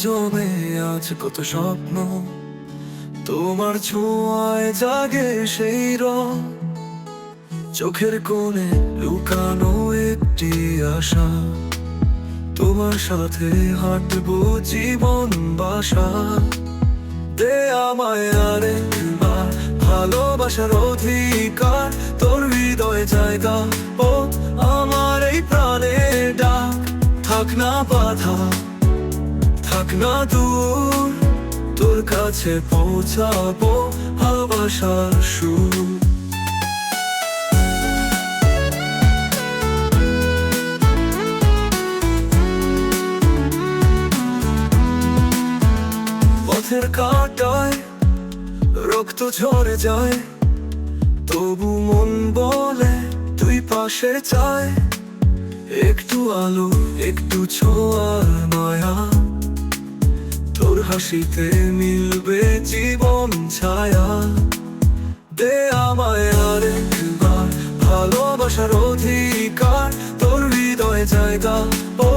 জমে আছে কত স্বপ্ন, তোমার ছোঁয়ায় জাগে সেই রং। চোখের কোণে লুকানো একটি আশা, তোমার সাথে হাঁটবো জীবন বাসা। দে আমায় আরেকবার ভালোবাসার অধিকার, তোর হৃদয়ে জায়গা ও আমার এই প্রাণের ডাক। থাক না বাধা, থাক না দূর, তোর কাছে পৌঁছাবো ভালোবাসার সুর। পথের কাঁটায় রক্ত ঝরে যায়, তবু মন বলে তুই পাশে চায়। একটু আলো, একটু ছোঁয়ার মায়া, তোর হাসিতে মিলবে জীবন ছায়া। দে আমায় আরেকবার ভালোবাসার অধিকার, তোর হৃদয়ে জায়গা ও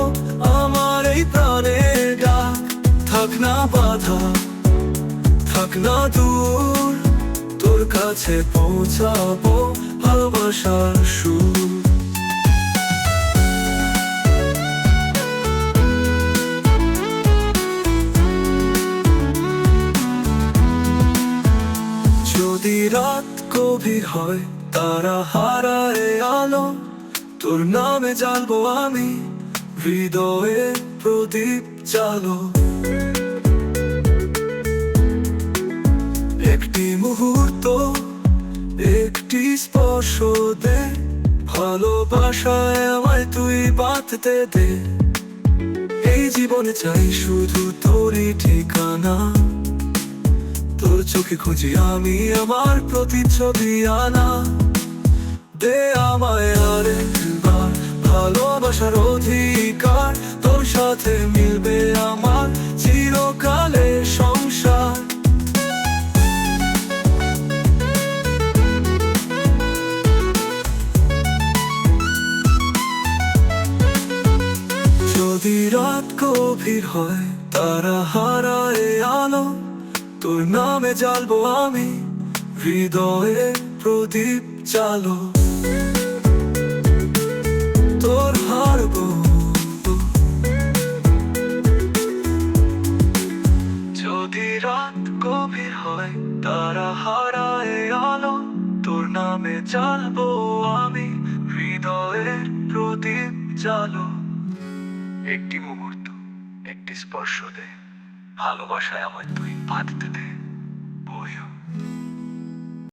আমার এই প্রাণের ডাক। থাক না বাধা, থাক না দূর, তোর কাছে পৌঁছাবো ভালোবাসার সুর। যদি রাত গভীর হয়, তারা হারায় আলো, তোর নামে জ্বালবো আমি হৃদয়ে প্রদীপ জালো। একটি মুহূর্ত, একটি স্পর্শ দে, ভালোবাসায় আমায় তুই বাঁধতে দে। এই জীবনে চাই শুধু তোরই ঠিকানা, তোর চোখে খুঁজি আমি আমার প্রতিচ্ছবি আনা। দে আমায় আরেকবার ভালোবাসার অধিকার, তোর সাথে মিলবে আমার চিরকালের সংসার। যদি রাত গভীর হয়, তারা হারায় আলো, তোর নামে জ্বালবো আমি হৃদয়ে প্রদীপ জালো। তোর হারবো যদি রাত গভীর হয়, তারা হারায় আলো, তোর নামে জ্বালবো আমি হৃদয়ের প্রদীপ জালো। একটি মুহূর্ত, একটি স্পর্শ দে, ভালোবাসায় আমায় তুই বাঁধতে দে।